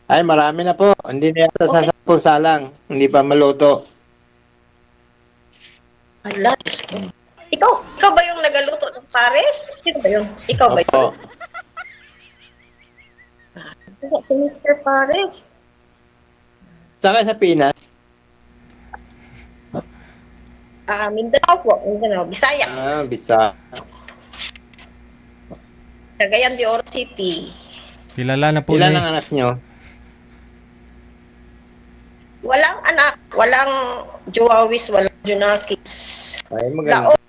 Ay, marami na po. Hindi na yata sa Okay. 10 salang. Hindi pa maluto. Hala, Diyos ko. Ikaw ba yung nagaluto ng pares? Sino ba yun? Ikaw ba Opo. yun? Si Mr. Pares. Saka sa Pinas? Mindanao po. Mindanao. Bisaya. Bisa. Cagayan de Oro City. Kilala na po Ilan ni... ang anak nyo? Walang anak. Walang Joawis. Walang Junakis. Ay, maganda. Laon.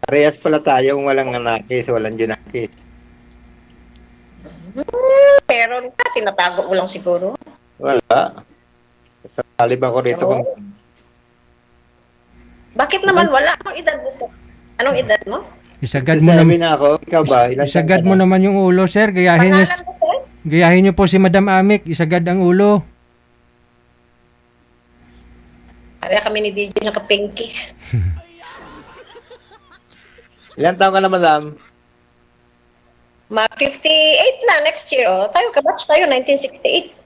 Parehas pala tayong walang anakis, walang junakis. Meron ka. Tinatago mo lang siguro. Wala. Sa talib ako rito. Oo. Bakit naman wala? Anong edad mo po? Anong edad mo? Isagad mo, Sabi na ako, ikaw ba? Ilan isagad taon mo ka na? naman yung ulo, sir. Pangalan mo, sir? Gayahin niyo po si Madam Amik. Isagad ang ulo. Kaya kami ni DJ naka-pinky. Ilan taon ka na, madam? Mag-58 na next year. Oh. Tayo, kabatch tayo, 1968.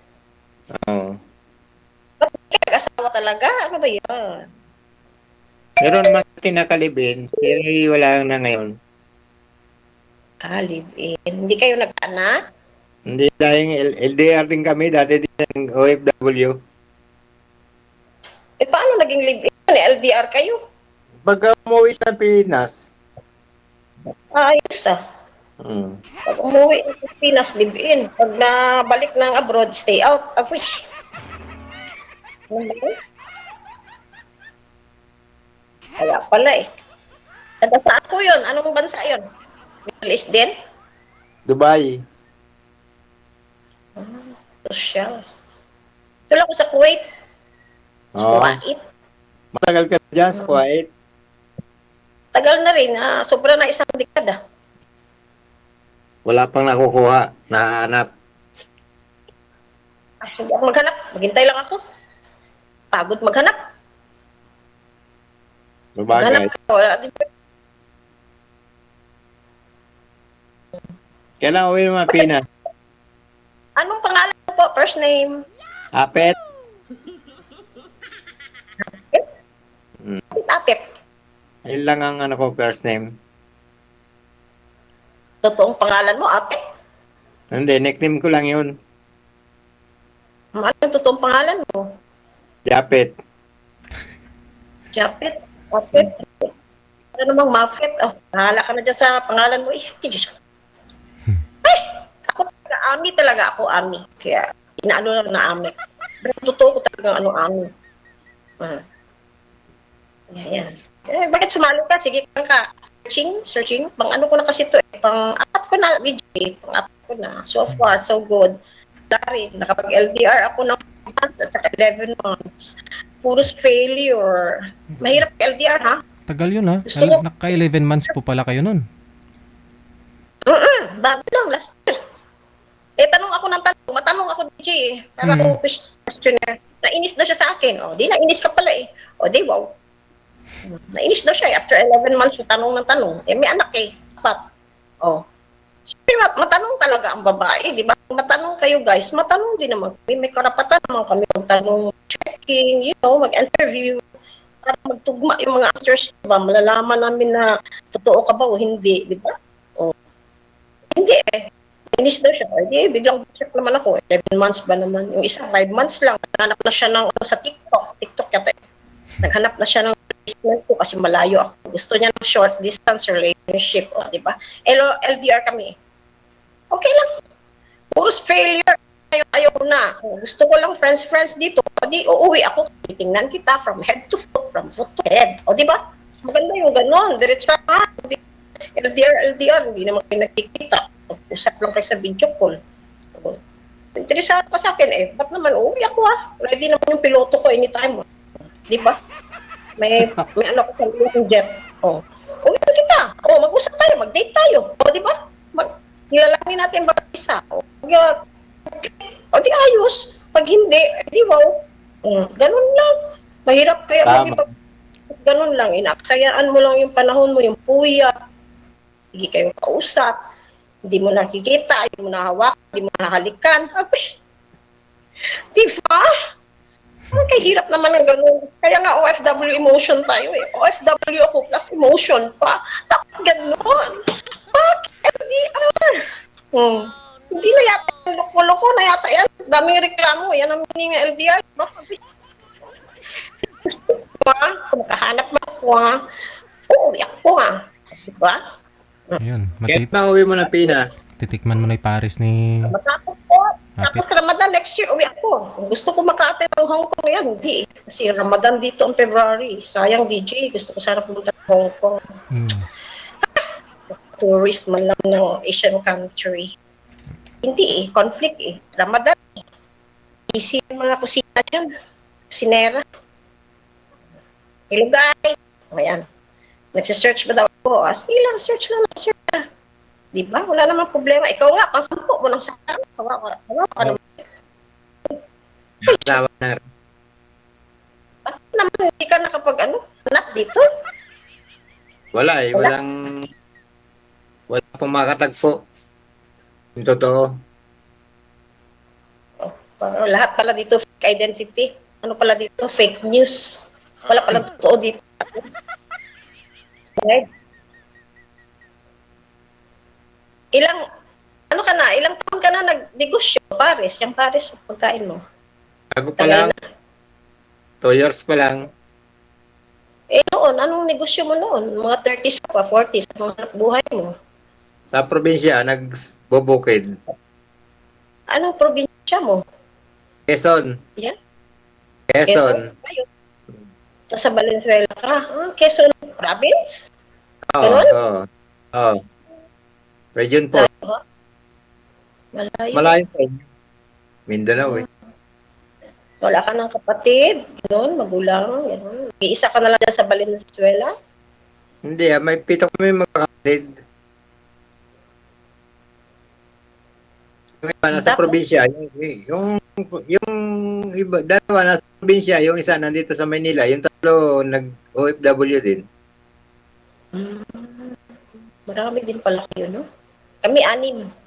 Oo. Ba't di ka nag-asawa talaga? Ano ba yun? Meron naman tinakalibin, pero wala na ngayon. Live-in. Hindi kayo nag-anak? Hindi dahil LDR din kami, dati din ng OFW. Paano naging live-in? LDR kayo? Pagka umuwi sa Pinas, Ayos ah. hmm. Pag umuwi sa Pinas, live-in. Pag nabalik ng abroad, stay out. Apoy. Ano ba yun? Kaya pala eh. At saan po yun? Anong bansa yun? Middle East din? Dubai. Social. Ito lang ko sa Kuwait. Sa Oo. Kuwait. Matagal ka dyan sa Kuwait. Tagal na rin. Sobra na isang dekada. Wala pang nakukuha, nahanap. Hindi ako maghanap. Maghintay lang ako. Pagod maghanap. Babagay. Maghanap ka. Wala din. Kailan uwi naman Pinas? Anong pangalan mo po? First name? Apet? Tapit. Ayun lang ang ano ko, first name. Totoong pangalan mo, Apit. Hindi, nickname ko lang yun. Ano ang totoong pangalan mo? Japet. Japit. Apit. Ano namang Mafet? Oh, bahala ka na dyan sa pangalan mo. Diyos ko. Ay! Ako talaga, Ami talaga ako, Ami. Kaya, inaano lang na Ami. Pero totoo ko talaga ano, Ami. Yan. Bakit sumali ka? Sige ka. Searching. Pang ano ko na kasi ito eh. Pang apat ko na, DJ. Pang apat ko na. So far, so good. Dari, nakapag-LDR ako ng months at saka 11 months. Puros failure. Mahirap LDR, ha? Tagal yun, ha? Gusto mo- Naka 11 months po pala kayo nun. Bago lang, last year. Tanong ako ng tanong. Matanong ako, DJ eh. Para kung questionnaire. Nainis daw siya sa akin. O, di nainis ka pala eh. O, di wow. Nainis daw siya eh. After 11 months, tanong ng tanong. May anak eh. Apat. O. Siyempre, matanong talaga ang babae, di ba? Matanong kayo guys, matanong din naman. May karapatan naman kami magtanong, checking, mag-interview, para magtugma yung mga answers, di ba? Malalaman namin na totoo ka ba o hindi, di ba? O, hindi eh. Inis daw siya. Di, biglang check naman ako. 11 months ba naman? Yung isa, 5 months lang. Naghanap na siya ng sa TikTok. TikTok yata eh. Naghanap na siya ng placement ko kasi malayo ako. Gusto niya ng short distance relationship. O, di ba? LDR kami. Okay lang. Puros failure. Ayaw na. Gusto ko lang friends dito. O di, uuwi ako. Titingnan kita from head to foot, from foot to head. O di ba? Maganda yung ganon. Diretso ka. LDR. Hindi naman kayo nagkikita. Usap lang kayo sa video call. Interesado ka sa akin eh. Ba't naman uuwi ako Ready naman yung piloto ko anytime. Di ba? May ano ko sa yung jet. O. Uwi kita. O, mag-usap tayo. Mag-date tayo. O, di ba? Nilalangin natin ba isa? O di ayos. Pag hindi, di wow. Ganun lang. Mahirap kaya ganun lang. Inaksayaan mo lang yung panahon mo, yung puya. Hindi kayo kausap. Hindi mo nakikita, hindi mo nahawak, hindi mo nahalikan. Di ba? Ang kahirap naman ng ganun. Kaya nga OFW emotion tayo eh. OFW ako plus emotion pa. Bakit ganun? Bakit LDR? Hindi na yata yung loko-loko na yata yan. Daming reklamo. Yan ang meaning ng LDR. Bakit? Kung makahanap mo ako uuwi ako Diba? Ayun, Kahit mauwi mo ng Pinas. titikman mo na yung Paris ni Matapos po. Hapit. Tapos Ramadan next year, uwi ako. Kung gusto ko maka-attend ng Hong Kong yan, hindi. Kasi Ramadan dito ang February. Sayang, DJ. Gusto ko sana pumunta ng Hong Kong. Hmm. Tourist man lang ng Asian country. Hindi conflict Ramadan. Easy yung mga kusina dyan. Kusinera. Hello guys. Ayan. Nagsisearch ba daw ako? Sige lang, search lang. Diba? Wala namang problema. Ikaw nga, pang 10 mo ng sarang. Kawawa ka naman. Nakasawa na rin. Bakit naman hindi ka hanap dito? Wala eh. Wala pong makatagpo. Yung totoo. Lahat pala dito fake identity. Ano pala dito? Fake news. Wala pala totoo dito. Right? Ilang taon ka na nag-negosyo, Paris? Yung Paris, pagkain mo. Bago pa lang. 2 years pa lang. Noon, anong negosyo mo noon? Mga 30s pa, 40s, mga buhay mo. Sa probinsya, nagbubukid. Anong probinsya mo? Quezon. Yeah? Quezon. Ayun. Nasa Valenzuela ka. Quezon province? Oo. Ganun? Oo. Region 4. Malayo. Malayo pa yun. Mindanao eh. Wala ka ng kapatid, gano'n, magulang, gano'n. Iisa ka na lang dyan sa Valenzuela. Hindi may 7 kami magkakapatid. Yung iba nasa Dapat. probinsya, yung iba, dalawa nasa probinsya, yung isa nandito sa Manila, yung tatlo nag-OFW din. Marami din pala kayo, no? Kami 6.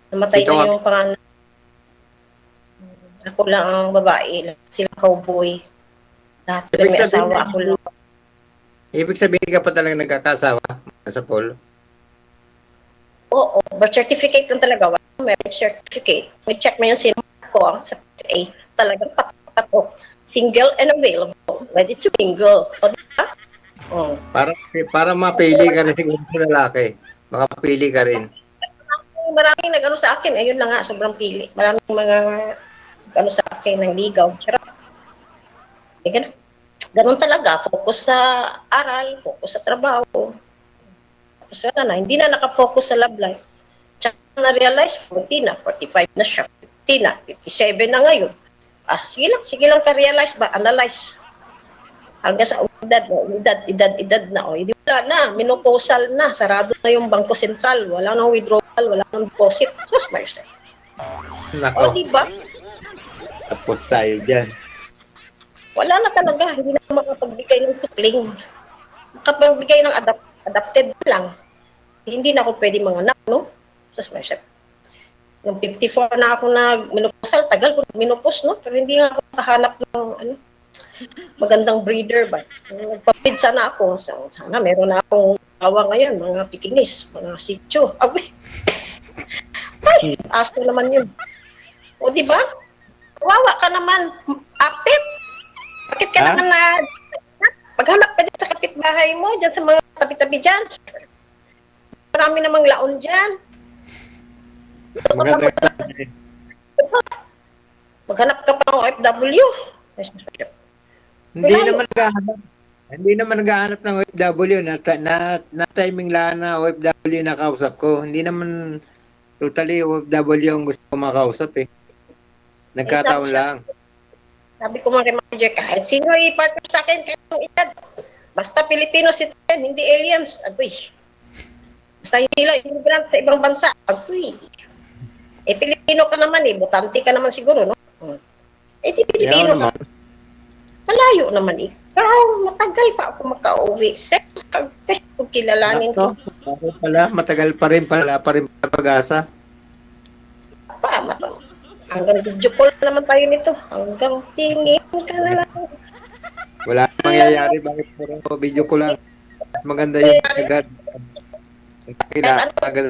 Namatay Dito na kami. yung pangalan. Ako lang ang babae. Sila cowboy. Lahat sila Ibig may sabihin asawa. na- Ako lang. Ibig sabihin ka pa talagang nagkakasawa sa Paul. Oo. Birth certificate lang talaga. Wala marriage certificate. May check mo yung sinumar ko sa PSA. Talagang patok. Single and available. Ready to mingle. O, diba? Oo. Para mapili ka rin siguro sa lalaki. Makapili ka rin. Maraming nag-ano sa akin. Ayun na nga, sobrang pili. Maraming mga ano sa akin ng ligaw. Charot. Ganun talaga. Focus sa aral, focus sa trabaho. Tapos wala na. Hindi na nakafocus sa love life. Tsaka na-realize, 40 na, 45 na siya. 50 na, 57 na ngayon. Sige lang ka-realize ba? Analyze. Hanggang sa edad na. Hindi wala na. Menopausal na. Sarado na yung Bangko Sentral. Wala nang withdrawal. Wala nang deposit. Sus, Marcel. Nako, Diba? tapos tayo dyan. Wala na talaga. Hindi na makapagbigay ng supling. Makapagbigay ng adapted lang. Hindi na ako pwede mga anak, no? Sus, Marcel. Yung 54 na ako nag-menopausal. Tagal ko menopause, no? Pero hindi nga ako makahanap ng magandang breeder ba? Nagpapid sana ako. Sana meron na akong awa ngayon, mga pikinis, mga sityo. Ay, aso naman yun. O, di ba? Kawawa ka naman, apit. Bakit ka naman maghanap ka dyan sa kapitbahay mo, dyan sa mga tabi-tabi dyan. Marami namang laon dyan. Maganda. Maghanap ka pa ng OFW. Hindi naman naghahanap ng OFW na timing lang na OFW na kausap ko. Hindi naman totally OFW ang gusto ko makausap eh. Nagkataon lang. Sabi ko mga manager, kahit sino i-partner sa akin, kahit ang edad. Basta Filipino citizen, hindi aliens. Agoy. Basta hindi lang immigrant sa ibang bansa. Agoy. Pilipino ka naman butante ka naman siguro, no? Di Pilipino ka. Malayo naman ikaw. Matagal pa ako makauwi. Kung kilalanin ko. Ako pala, matagal pa rin pag-asa. Hanggang video call naman tayo nito. Hanggang tingin ka na lang. Wala nang mangyayari. Bakit puro video ko lang? Mas maganda yung agad. Kailangan agad.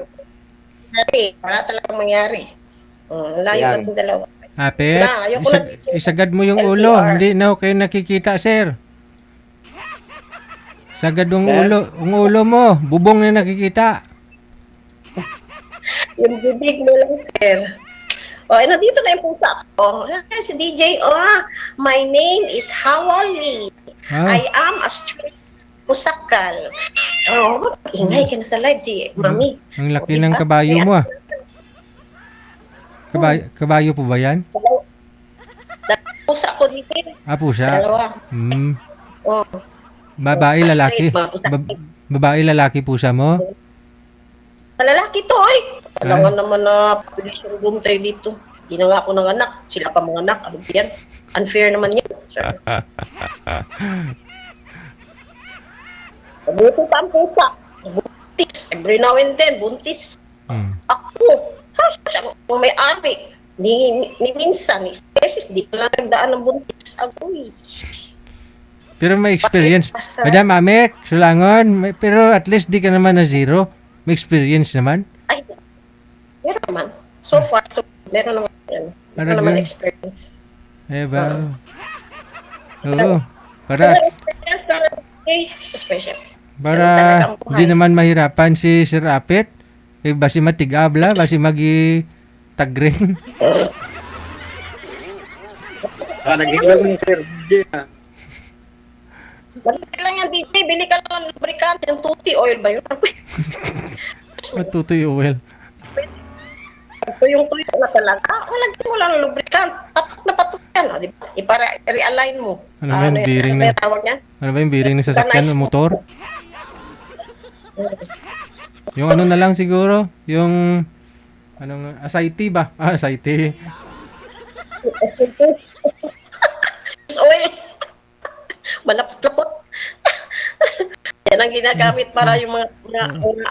Wala talagang mangyari. Layo Ayan. natin dalawa. Apet, Na, ayoko na dito. isagad mo yung LDR. ulo. Hindi na kayo nakikita, sir. Sagad yung Sir? ulo mo. Bubong na nakikita. Yung bibig mo lang, sir. Nandito na yung pusa ko. Si DJ, my name is Hawali. I am a street pusakal. Ingay ka na sa live, si Mami. Ang laki ng kabayo mo, ah. Kabayo po ba yan? Pusa ko dito. Pusa. Dalawa. Oh. Babae, lalaki. Straight, mga pusa. Babae, lalaki pusa mo? Lalaki to, eh. Kailangan naman na population room tayo dito. Hindi na nga ako ng anak. Sila pa mga anak. Ano yan? Unfair naman yan. Sure. Buto pa ang pusa. Buntis. Every now and then, buntis. Ako. Kung may ari. Ni minsan, ni species, di pa lang nagdaan ng buntis. Agoy. Pero may experience. Madam Amek, Sulangon, pero at least di ka naman na zero. May experience naman. Ay, meron naman. So far, meron naman yan. Meron naman experience. Ba? Oo. Para Experience na special. para di naman mahirapan si Sir Apet. Basi matigabla, basi magi tagring. Nag-iwan mo, sir. Balik lang yan, DJ. Bili ka lang ng lubricant. Yung tuti oil ba yun? Matutoy oil. Ito yung tuyo na talaga. Lagyan mo lang ng lubricant. Patok na patok yan. Di ba? I-realign mo. Ano ba yung bearing ano na? yung tawag niyan? Ano ba yung bearing ng sasakyan ng motor? Yung ano na lang siguro, yung anong SIT ba? SIT. Oil. Malapot-lapot. Yan ang ginagamit para yung mga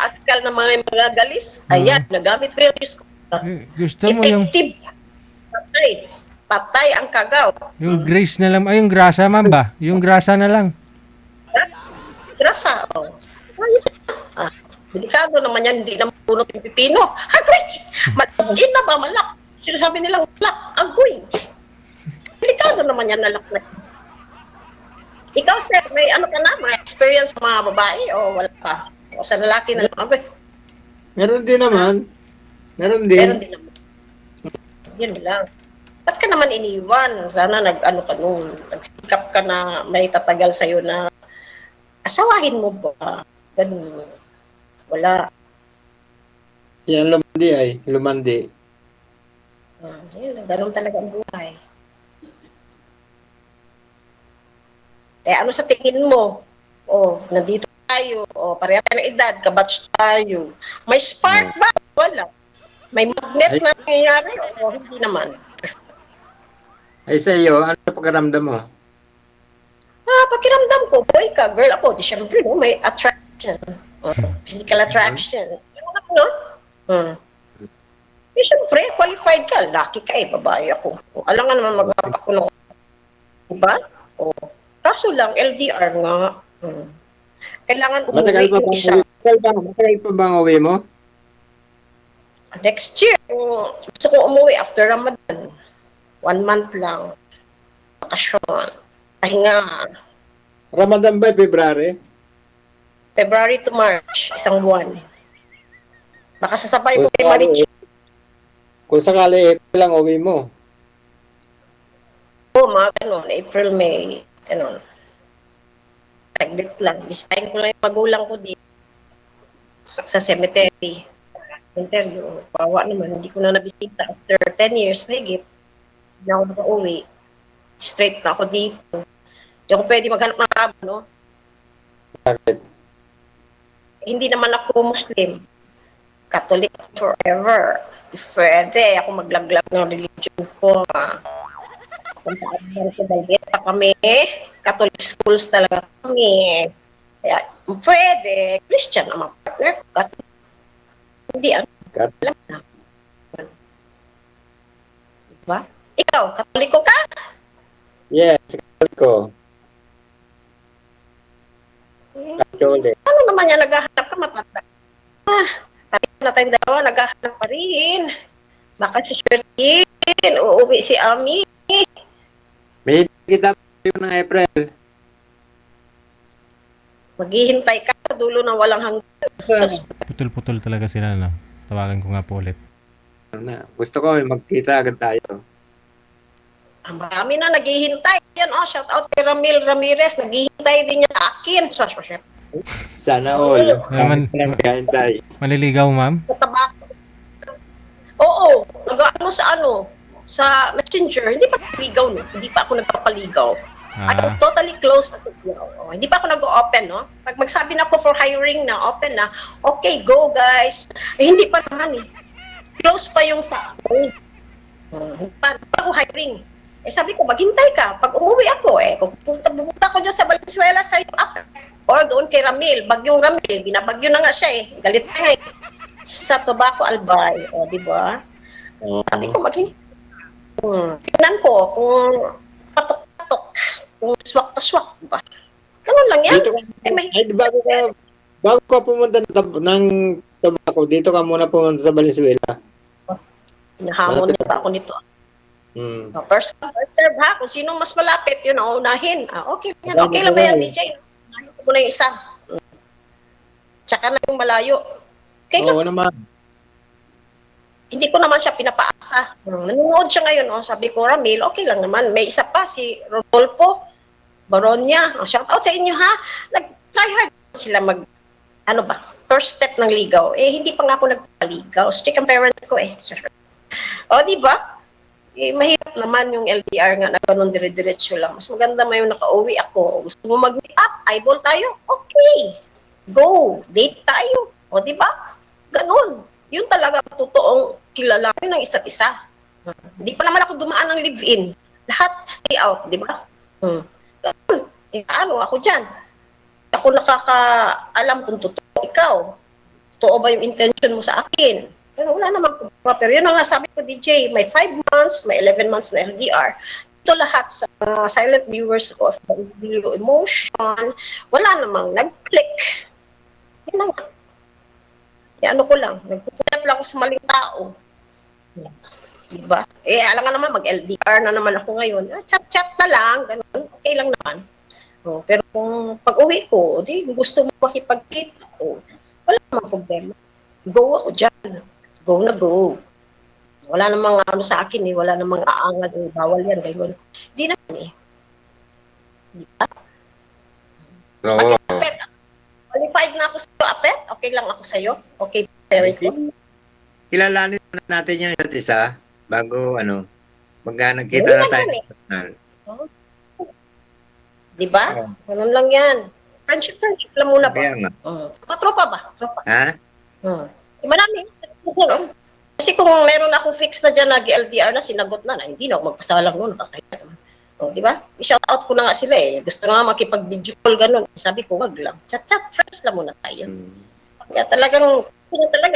askal na mga galis. Ayan, nagamit ko yung Diyos ko. Gusto mo yung Effective. Patay ang kagaw. yung grease na lang, yung grasa man ba? Yung grasa na lang. Grasa. Delikado naman yan, hindi naman punot yung pipino. Agoy! Malagin na ba, malak? Sinasabi nilang malak. Agoy! Delikado naman yan, nalak na. Ikaw, sir, may ano ka na? May experience sa mga babae o wala ka? O sa lalaki na lang, agoy? Meron din naman. Meron Meron din. din naman. Yun lang. Ba't ka naman iniwan? Sana nag-ano ka nun, nagsikap ka na may tatagal sa'yo na asawahin mo ba? Ganun. Wala. Yan, lumandi ay. Lumandi. Yun, ganun talaga ang buhay. Kaya ano sa tingin mo? Nandito tayo. Pareha tayo ng edad, kabatch tayo. May spark ba? Wala. May magnet na nangyayari o hindi naman? Ay sa iyo, ano pagkaramdam mo? Pakiramdam ko, boy ka, girl ako. Di syempre, no, may attraction. Physical attraction. No? Di syempre, qualified ka. Lucky ka eh, babae ako. Alangan naman magharap ako ng diba? Kaso lang, LDR nga. Kailangan Matagal umuwi pa yung bang isa. Matagal pa bang uwi mo? Next year, gusto ko umuwi after Ramadan. 1 month lang. Bakasyon. Pahinga. Ramadan ba, February? February to March, isang buwan. Baka sasabay ko kay Marichu. Kung sakali, April lang uwi mo. Mga ganun, April, May, ganun. Taglit lang. Bisitahin ko lang yung magulang ko dito. Sa cemetery. Interview. Pawa naman, hindi ko na nabisita. After 10 years, mahigit. Hindi ako nakauwi. Straight na ako dito. Hindi ako pwede maghanap ng rabo, no? Bakit? Hindi naman ako Muslim. Catholic forever. Pwede ako maglaglag ng religion ko. Kung saan sa Dalgeta kami, Catholic schools talaga kami. Kaya, pwede. Christian ang mga partner ko. Catholic. Hindi, alam na. Diba? Ikaw, Katoliko ka? Yes, ko. Katolik. Ano naman yan, naghahanap ka matanda? Tayo na tayong dalawa, naghahanap pa rin. Baka si Sherlyn, uuwi si Ami. May kita po ng April. Maghihintay ka sa dulo na walang hanggan. Sus, Putol-putol talaga sila, no? Tawagan ko nga po ulit. Gusto ko magkita agad tayo. ang marami na naghihintay. Yan, shout out kay Ramil Ramirez. Naghihintay din niya sa akin. Sus, Sana all. Naman, Magkahintay. maliligaw, ma'am? sa tabako. Oo, nag-ano sa Messenger, hindi pa nagpapaligaw, no? Hindi pa ako nagpapaligaw. I'm totally closed as of now. Hindi pa ako nag-open, no? Pag magsabi na ako for hiring na, open na, okay, go guys. Hindi pa naman eh. Close pa yung sa ako. Hindi pa ako hiring. Sabi ko, maghintay ka. Pag umuwi ako, kung pupunta ko dyan sa Valenzuela sa iyo, or doon kay Ramil, bagyong Ramil, binabagyo na nga siya galit na nga sa Tobacco Albay, di ba? Sabi ko, maghintay. Tingnan ko kung patok-patok, kung swak-swak ba. Ganun lang yan. Bago ka pumunta ng Tobacco, dito ka muna pumunta sa Valenzuela. Nahamon na pa ako nito. First come, first serve ha. Kung sino mas malapit, yun ang unahin. Okay yan. Okay lang ba yan, DJ? Unahin ko muna yung isa. Tsaka na yung malayo. Okay lang. Oo naman. Hindi ko naman siya pinapaasa. Nanonood siya ngayon. Sabi ko, Ramil, okay lang naman. May isa pa, si Rodolfo Baronia. Shout out sa inyo ha. Nag-try hard sila first step ng ligaw. Hindi pa nga ako nagpaligaw. Strict ang parents ko di ba? Mahirap naman yung LDR nga na ganun dire-diretso lang. Mas maganda may yung nakauwi ako. Gusto mo mag-meet up? Eyeball tayo? Okay. Go. Date tayo. Di ba? Ganun. Yun talaga totoong kilalanin ng isa't isa. Hindi pa naman ako dumaan ng live-in. Lahat stay out, di ba? Ganun. Ano ako dyan? Ako nakakaalam kung totoo ikaw. Totoo ba yung intention mo sa akin? Pero wala naman problema. Pero yun ang nga sabi ko, DJ, may 5 months, may 11 months na LDR. Ito lahat sa silent viewers of the video emotion, wala namang nag-click. Yan lang. Ano ko lang, nagpupunat lang ako sa maling tao. Diba? Alam nga naman, mag-LDR na naman ako ngayon. Chat-chat na lang, ganun. Okay lang naman. Pero kung pag-uwi ko, gusto mo makipagkita ko, wala namang problema. Go ako dyan. Go na go. Wala namang sa akin wala namang aangal bawal yan, ganyan. Hindi naman Di ba? Oo. Qualified na ako sa'yo, Apet? Okay lang ako sa'yo? Okay, very good. Kilalanin natin yung isa't isa bago nagkita na tayo. Di ba? Ganun lang yan. Friendship lang muna ba? Tropa ba? Tropa. Ha? Marami. Kasi kung meron akong fix na dyan nag-LDR na, sinagot na, hindi na ako magpasalang noon. Di ba? I-shout out ko na nga sila Gusto nga makipag-video call ganun. Sabi ko, wag lang. Chat-chat, friends lang muna tayo. Kaya talagang,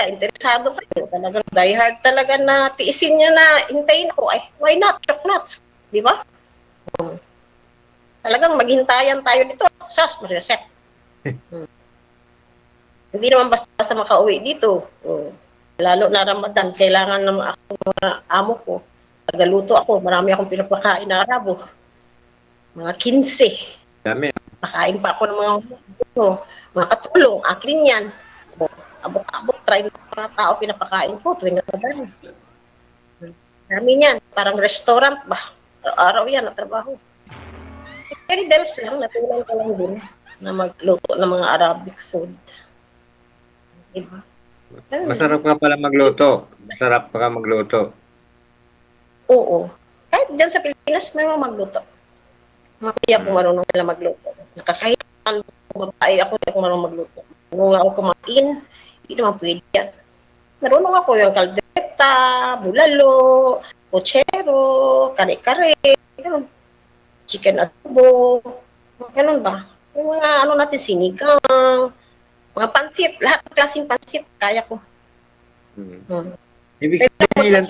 interesado kayo. Talagang die hard talaga na tiisin niya na hintayin ako. Why not? Chok nuts. Di ba? Talagang maghintayan tayo dito. Sas, ma-reset. Hindi naman basta makauwi dito. Lalo na Ramadan, kailangan naman ako mga amo ko. Tagaluto ako, marami akong pinapakain na Arabo. Mga 15. Dami. Pakain pa ako ng mga katulong, akin yan. Abot-abot, try na mga tao pinapakain ko tuwing Ramadan. Dami yan, parang restaurant ba? Araw yan na trabaho. Very bells lang, natulang ka lang din na magluto ng mga Arabic food. Diba? Masarap ka pala magluto. Masarap ka magluto. Oo. Kahit dyan sa Pilipinas, may mga magluto. Mga kaya kung marunong sila magluto. Nakakahilan babae ako, hindi ako marunong magluto. Marunong ako kumain, hindi naman pwede yan. Marunong ako yung kaldereta, bulalo, pochero, kare-kare, ganun. Chicken adobo, ganun ba? Yung mga natin, sinigang, mga pansit, lahat ng klaseng pansit, kaya ko. Ibig sabihin,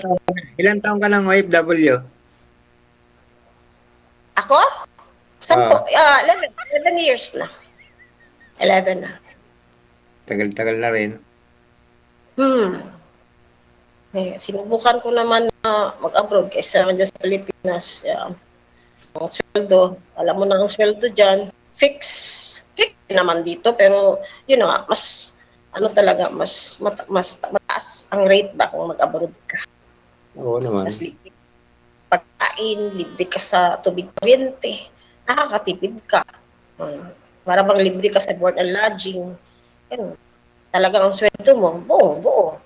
ilan taong ka ng OFW? Ako? 11 years na. 11 na. Tagal-tagal na rin. Sinubukan ko naman na mag-abroad kaysa dyan sa Pilipinas. Ang sweldo, alam mo na ang sweldo dyan, fix naman dito, pero mas mataas ang rate ba kung mag-abroad ka. Oo naman. Mas libre pagkain, libre ka sa tubig kuryente, nakakatipid ka. Para bang libre ka sa board and lodging. Yan. Talagang ang sweldo mo, buo.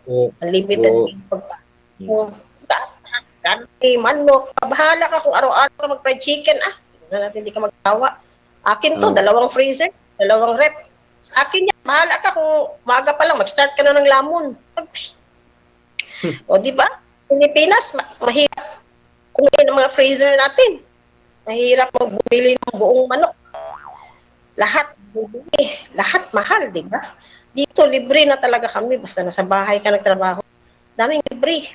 Unlimited yung pagkain. Gatas, karne, manok. Bahala ka kung araw-araw ka mag-fried chicken. Tignan natin, hindi ka magtawa. Akin to, 2 freezer, 2 rep. Sa akin yan, bahala ka kung maaga pa lang, mag-start ka na ng lamon. O, di ba? Pilipinas, mahirap kumain ng mga freezer natin. Mahirap magbili ng buong manok. Lahat mahal, di ba? Dito, libre na talaga kami. Basta nasa bahay ka nagtrabaho. Daming libre.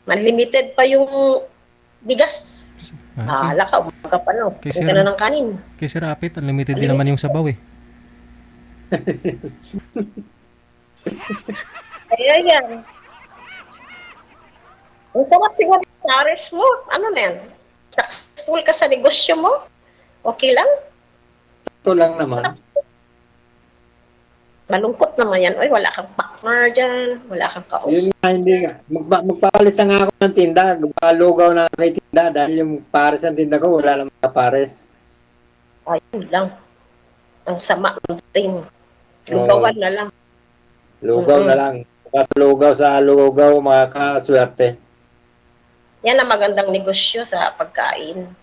Unlimited pa yung bigas. Bahala ka, umaga pa lang. Kung ka na ng kanin. Kay Sir Apit, unlimited din naman yung sabaw eh. Kaya yan. Ang sarap siguro yung pares mo. Ano na yan? Successful ka sa negosyo mo? Okay lang? Ito lang naman. Malungkot naman yan. Ay, wala kang partner dyan. Wala kang kaos. Yun nga, hindi nga. Magpapalit na nga ako ng tinda. Magpalugaw na kay tinda dahil yung pares ng tinda ko, wala naman na pares. Ayun lang. Ang sama ng dating. Lugawan na lang. Lugaw na lang. Lugaw sa lugaw, makakaswerte. Yan ang magandang negosyo sa pagkain.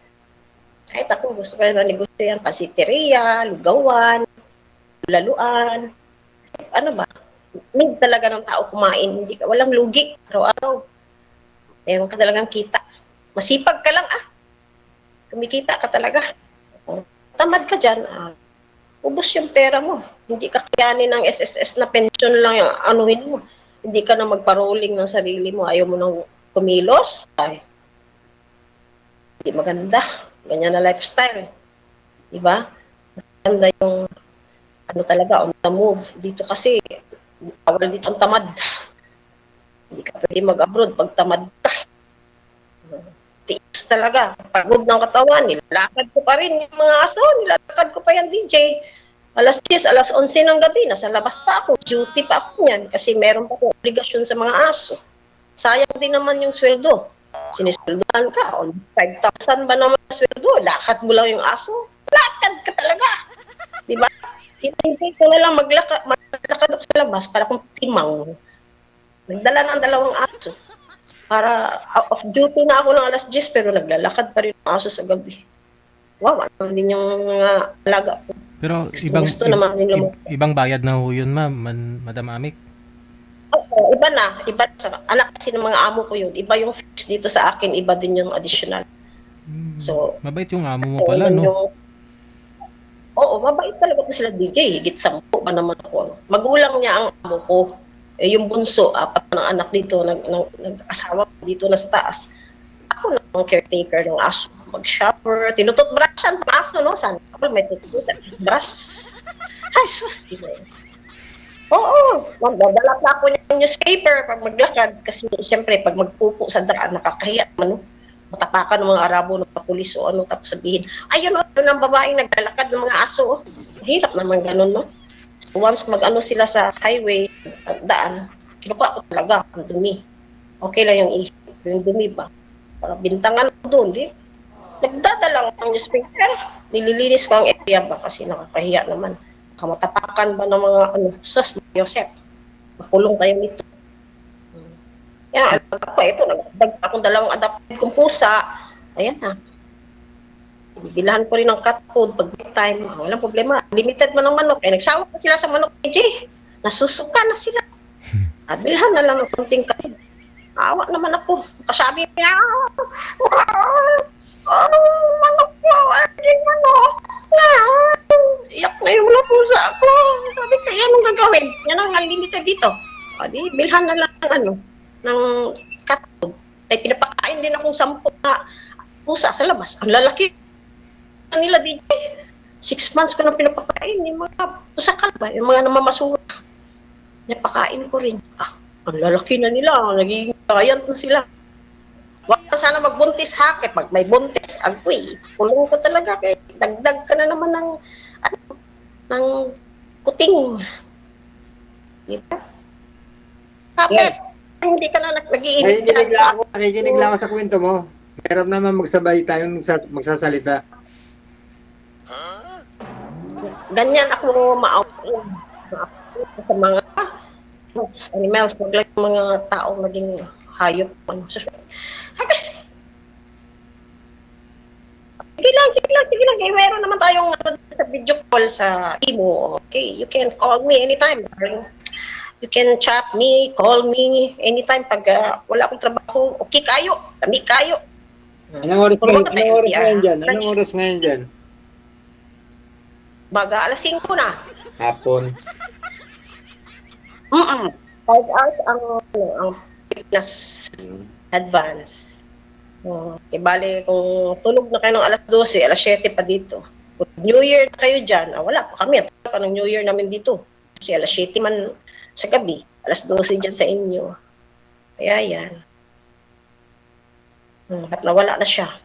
Kahit ako, gusto ko na negosyo yan. Pasiteria, lugawan, laluan. Ano ba? Need talaga ng tao kumain. Hindi ka, walang lugi. Araw-araw. Meron ka talagang kita. Masipag ka lang Kumikita ka talaga. Tamad ka dyan. Ubus yung pera mo. Hindi ka kayanin ng SSS na pension lang yung anuhin mo. Hindi ka na magparolling ng sarili mo. Ayaw mo nang kumilos. Hindi maganda. Ganyan na lifestyle. Diba? Maganda yung talaga, on the move. Dito kasi, bawal dito ang tamad. Hindi ka pwede mag-abroad pag tamad ka. Tiis talaga. Pagod ng katawan, nilalakad ko pa rin yung mga aso. Nilalakad ko pa yan, DJ. Alas 10, alas 11 ng gabi, nasa labas pa ako. Duty pa ako yan kasi meron pa akong obligasyon sa mga aso. Sayang din naman yung sweldo. Sinisweldohan ka, 5,000 ba naman sweldo? Lakad mo lang yung aso? Lakad ka talaga. Diba? Hindi ko na lang maglakad ako sa labas para kung timang. Nagdala ng 2 aso. Para off duty na ako ng alas 10 pero naglalakad pa rin ang aso sa gabi. Wow, ano din yung mga alaga ko. Pero ibang bayad na ho yun, Madam Amik. Oo, iba na. Iba sa anak kasi ng mga amo ko yun. Iba yung fix dito sa akin, iba din yung additional. So, mabait yung amo mo pala, no? Oo, mabait talaga sila, DJ. Higit 10 pa naman ako. Magulang niya ang amo ko. Yung bunso, 4 ng anak dito, nag-asawa dito na sa taas. Ako na ang caretaker ng aso. Mag-shower, tinututbrushan ng aso, no? Sana ako may tututbrush. Ay, sus, iba yun. Oo, magdadala pa ako ng newspaper pag maglakad. Kasi siyempre, pag magpupo sa daan, nakakahiya naman, no? Matapakan ng mga Arabo ng papulis o ano, tapos sabihin, ayun, yun ang babaeng naglalakad ng mga aso. Hirap naman ganun, no? Once mag-ano sila sa highway, daan, kinukuha ko talaga ang dumi. Okay lang yung dumi ba? Para bintangan ko doon, di? Nagdadala ko ng newspaper. Nililinis ko ang area ba kasi nakakahiya naman. Kamatapakan ba ng mga sus, Joseph, makulong tayo nito. Yan, alam ko, ito, nagdag akong 2 adopted kong pusa. Ayan na. Bilahan ko rin ng cat food pag time. Walang problema. Limited man ng manok. Nagsawa pa sila sa manok, AJ. Nasusuka na sila. At bilhan na lang ng konting cat. Awa naman ako. Kasabi niya, manok po, manok. Iyak na yung mga pusa ako. Sabi ko, yan ang gagawin. Yan ang unlimited dito. O, di, bilhan na lang ng ng cat food. Ay pinapakain din akong 10 na pusa sa labas. Ang lalaki na nila DJ. 6 months ko na pinapakain yung mga pusa kalba, yung mga namamasura. Napakain ko rin. Ang lalaki na nila, nagiging giant na sila. Wag ka sana magbuntis ha, kaya pag may buntis, agoy, kulong ko talaga, kaya dagdag ka na naman ng kuting. Diba? Kapit, hindi ka na nag-iinit dyan. Nakikinig lang ako sa kwento mo. Meron naman magsabay tayong magsasalita. Ganyan ako maaawin sa mga animals, maglag mga tao maging hayop. Sige lang. Eh, meron naman tayong sa video call sa Imo. Okay, you can call me anytime. You can chat me, call me anytime pag wala akong trabaho. Okay kayo, kami kayo. Anong oras ngayon dyan? Baga, alas 5 na. Hapon. 5 hours ang Pilipinas advance. Bale, kung tulog na kayo ng alas 12, alas 7 pa dito. Kung New Year na kayo dyan, wala pa kami. Pa ng New Year namin dito. Kasi alas 7 man sa gabi, alas 12 dyan sa inyo. Kaya yan. At nawala na siya.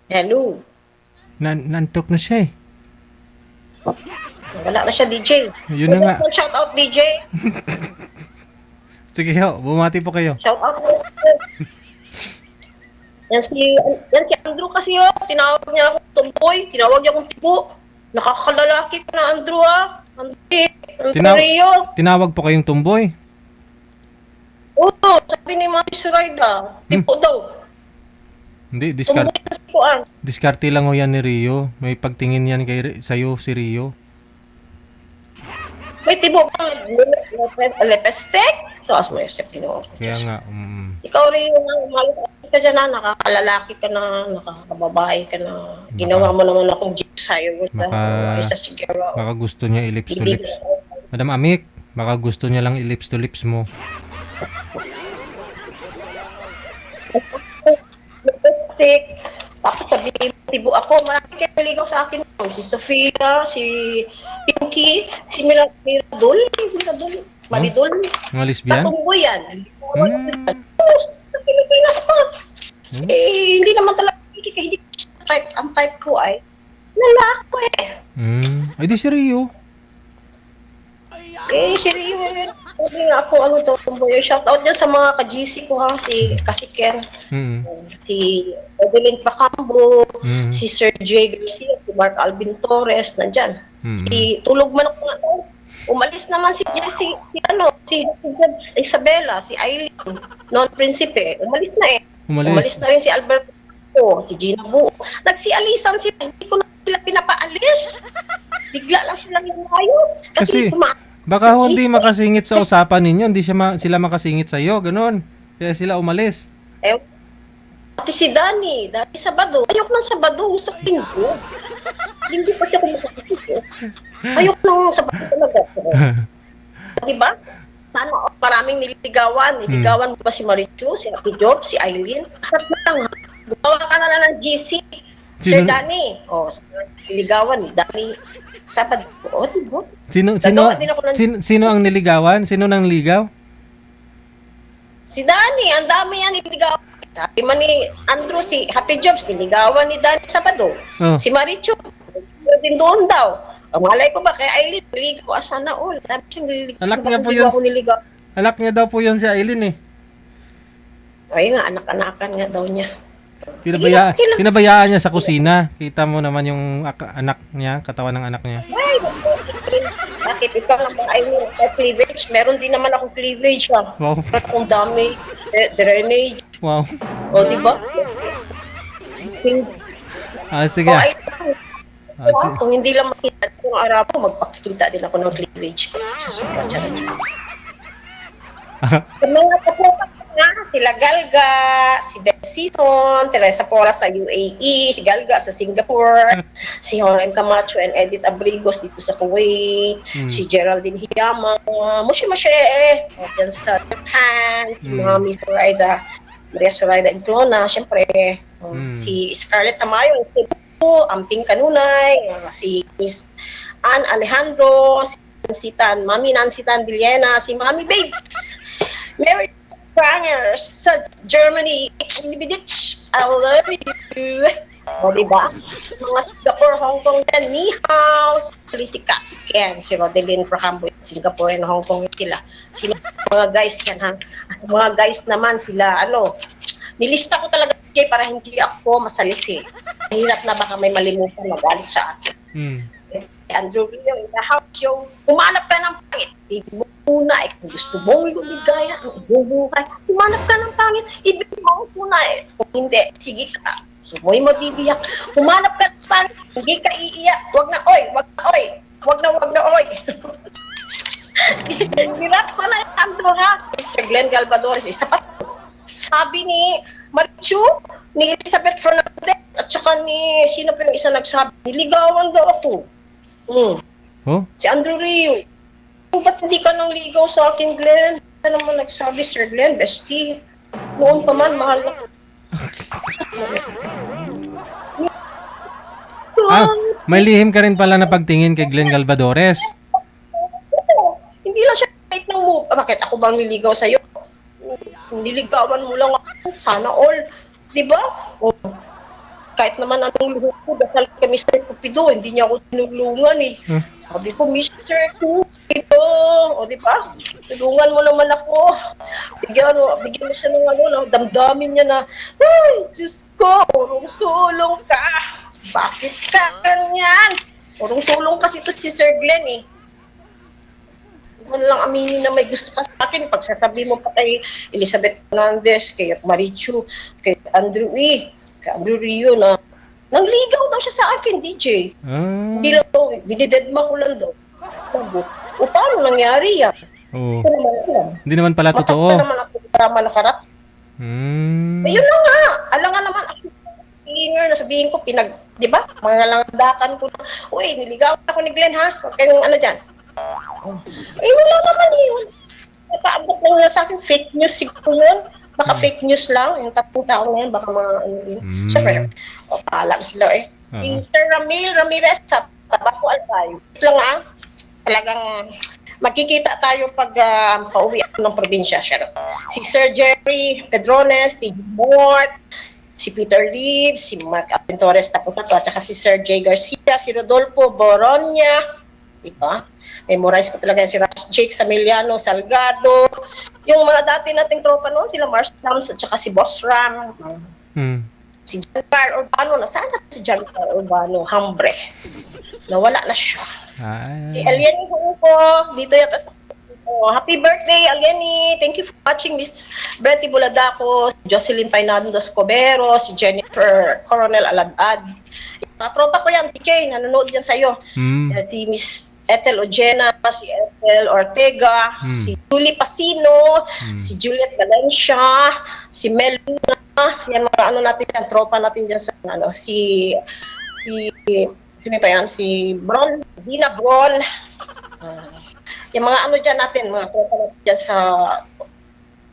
Hello. Nantok na siya eh. Wala na siya, DJ. Yun na nga. Shout out, DJ. Sige ho, bumati po kayo. Shout out. Yan si Andrew kasi tinawag niya ako tumboy, tinawag niya akong tipo. Nakakalalaki ka na, Andrew Andrew Rio. Tinawag po kayong tumboy? Oo, sabi ni Mami Suraida, tipo daw. Hindi, Tumboy kasi po diskarte lang ho yan ni Rio. May pagtingin yan sa'yo si Rio. May tibo pa, lepestek. So, as mo yung septino. Kaya nga, Ikaw rin yung umalit ka dyan na, nakakalalaki ka na, nakakababae ka na. Ginawa mo naman akong jeep sa'yo. Isa siguro. baka gusto niya i-lips to lips. Madam Amik, baka gusto niya lang i-lips to lips mo. Lepestek. Bakit sabihin mo, tibo ako, marami kayo naligaw sa akin. Si Sofia, si Pinky, si Miradol, Maridol. Mga lesbian? Katumboy yan. Sa Pilipinas pa. Hindi naman talaga, hindi type, ang type ko ay lalako Ay di si Rio. Si Rio sabi nga ako, ano to, tumboy. Shout out dyan sa mga ka-GC ko ha, si Kasiker, si Evelyn Pacambo, si Sir J. Garcia, si Mark Alvin Torres, nandyan. Si Tulog Man ako nga to. Umalis naman si Jessie, si Isabela, si Eileen, non-prinsipe. Umalis na Umalis na rin si Alberto, si Gina Buo. Nagsialisan sila, hindi ko na sila pinapaalis. Bigla lang silang yung ayos. Kasi baka hindi makasingit sa usapan ninyo, hindi sila makasingit sa iyo, ganun. Kaya sila umalis. Pati si Dani Sabado. Ayok ng Sabado sa Linggo. Linggo pa siya kumakasik. Ayok ng Sabado talaga. Diba? Sana maraming niligawan. Niligawan mo ba si Marichu, si Happy Job, si Eileen? Harap na lang ha. Gumawa ka na lang ng GC. Sir Dani. Niligawan ni Dani Sabado. Diba? Sino ang niligawan? Sino nang ligaw? Si Dani, ang dami yan niligawan. Sabi man ni Andrew, si Happy Jobs, niligawan ni Dani Sabado. Si Marichu, din doon daw. Malay ko ba, kay Eileen, niligaw sana all. Anak niya po yun. Anak niya daw po yun si Eileen eh. Ay nga, anak-anakan nga daw niya. Pinabayaan niya sa kusina. Kita mo naman yung anak niya, katawan ng anak niya. Ay, bakit ikaw lang ba ay cleavage? Meron din naman akong cleavage ha. Wow. Kung dami, drainage. Wow. O, di ba? Sige. Kung hindi lang makita yung araw ko, magpakita din ako ng cleavage. Sa mga kapupat Sila Galga, si Ben Season, Teresa Porras sa UAE, si Galga sa Singapore, si Horem Camacho and Edith Abrigos dito sa Kuwait, si Geraldine Hiyama, Mushi dyan sa Japan, si Mami Zoraida, Maria Zoraida Implona, syempre, si Scarlett Tamayo, si Amping Kanunay, si Miss Ann Alejandro, si Mami Nancy Tan Villena, si Mami Babes, Mary Pranger sa Germany, I love you. O, diba? Sa mga Singapore, Hong Kong din, ni Hao, si Cassie Ken, si Rodeline Procambo, Singapore and Hong Kong sila. Sila mga guys yan, ha? Mga guys naman sila, nilista ko talaga para hindi ako masalisi. Mahirap na baka may malimutan magalit sa akin. Andrew Rio, in the house, yung umanap ka ng pangit, muna kung gusto mong lumigaya, bubuhay, umanap ka ng pangit, ibig mo muna kung hindi, sige ka, sumoy mo bibiyak, umanap ka ng pangit, hindi ka iiyak, wag na oy, wag na oy. Hirap ko na yung Andrew ha, Mr. Glenn Galvadores, isa pa, sabi ni Marichu, ni Elizabeth Fernandez, at saka ni, sino pa yung isa nagsabi, niligawan daw ako. Si Andrew Rio. Ba't hindi ka nang ligaw sa akin, Glenn? Ano naman nagsabi, Sir Glenn, bestie? Noon pa man, mahal na. May lihim ka rin pala na pagtingin kay Glenn Galvadores. Hindi lang siya kahit ng move. Bakit ako bang niligaw sa'yo? Niligawan mo lang ako. Sana all. Diba? Kahit naman anong luho ko, dasal ka Mr. Cupido, hindi niya ako tinulungan eh. Sabi ko, Mr. Cupido, o di ba? Tulungan mo naman ako. Bigyan mo siya ng damdamin niya na, ay, Diyos ko, urong-sulong ka. Bakit ka ganyan? Urong-sulong kasi ito si Sir Glenn eh. Huwag lang aminin na may gusto ka sa akin. Pagsasabi mo pa kay Elizabeth Fernandez, kay Marichu, kay Andrew Andrew Rio na nangligaw daw siya sa akin, DJ. Hindi lang daw, dinidedma ko lang daw. O paano nangyari yan? Hindi naman pala totoo. Matakta naman ako para malakarat. Ayun na nga. Alangan naman ako na sabihin ko, di ba? Mga langdakan ko na, uy, niligaw ako ni Glenn ha? Huwag kayong ano dyan. Wala naman yun. Nakaabot lang na sa akin, fake news siguro yun. Baka fake news lang, yung 3 taon na yan, baka mga ano din. Siyempre, paalam sila eh. Sir Ramil Ramirez sa Tabaco Alpay. Ito lang talagang magkikita tayo pag pauwi ako ng probinsya. Si Sir Jerry Pedrones, si Mort, si Peter Reeves, si Mark Aventores Tapotato, at saka si Sir J. Garcia, si Rodolfo Boronia, diba? Memorize ko talaga si Jake Samiliano Salgado, yung mga dati nating tropa noon, sila Mars Lams at saka si Boss Ram, si Giancar Urbano, nasaan na si Giancar Urbano? Hambre. Nawala na siya. Si Alieni ko, dito yata. Happy birthday, Alieni. Thank you for watching, Miss Betty Buladaco, si Jocelyn Painando Escobero, si Jennifer Coronel Aladad. Mga tropa ko yan, TJ, nanonood yan sa'yo. Si Miss Ethel Ojena, si Ethel Ortega, si Julie Pasino, si Juliet Valencia, si Mel Luna, yan mga natin yan, tropa natin dyan sa si Bron, Dina Bron, yung mga dyan natin, mga tropa natin dyan sa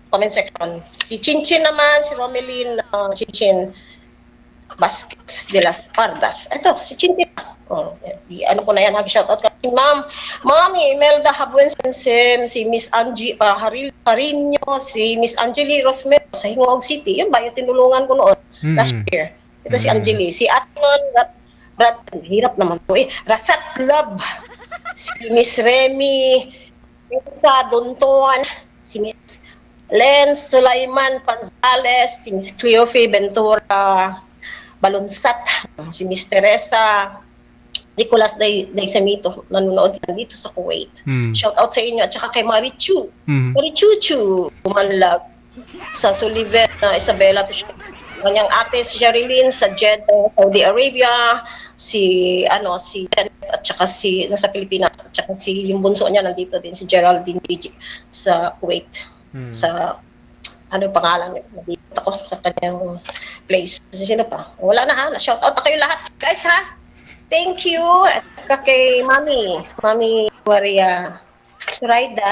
comment section. Si Chinchin naman, si Romeline Chinchin Vasquez de las Pardas. Ito, si Chinchin. Ano ko na yan, shoutout ka. Si Mami Imelda Habuen Sensem, si Miss Angie Haril Carino, si Miss Angeli Rosmero sa Hingoog City. Yun ba, yung tinulungan ko noon last year. Ito si Angeli. Si Atman, hirap naman po Rasat Love, si Miss Remy, Sa Donton, si Miss Len Sulaiman Panzales, si Miss Cleofe Ventura Balonsat, si Miss Teresa Nicolas Daisamito, nanonood dito sa Kuwait. Shout out sa inyo at saka kay Marichu. Marichuchu, Umanlag, sa Sullivan, Isabela, kanyang ate si Sherilyn sa Jeddah, Saudi Arabia, si Janet at saka si nasa Pilipinas at saka si yung bunso niya nandito din si Geraldine Biji sa Kuwait. Sa ano yung pangalan niya? Nabito ako sa kanyang place. Sino pa? Wala na ha. Shout out na kayo lahat. Guys ha. Thank you. At saka kay Mami Maria Suraida.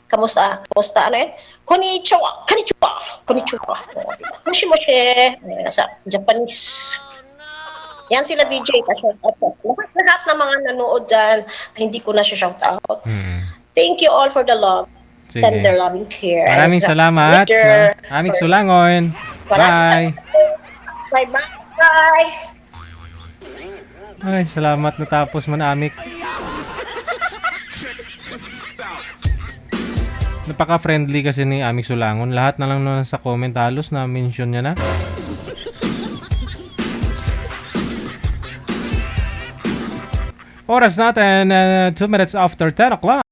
Kamusta? Kamusta? Ano yan? Konnichiwa. Konnichiwa. Konnichiwa. Moshi-moshi. Sa Japanese. Yan sila DJ. Lahat ng mga nanood dyan, hindi ko na siya shout out. Thank you all for the love. Sige. And the loving care. Maraming And sa salamat. Twitter, Aming Sulangon. Bye. Bye. Bye. Ay, salamat natapos man amik. Napaka-friendly kasi ni Amik Sulangon. Lahat na lang naman sa comment halos na mention niya na. Oras natin, 2 minutes after 10 o'clock.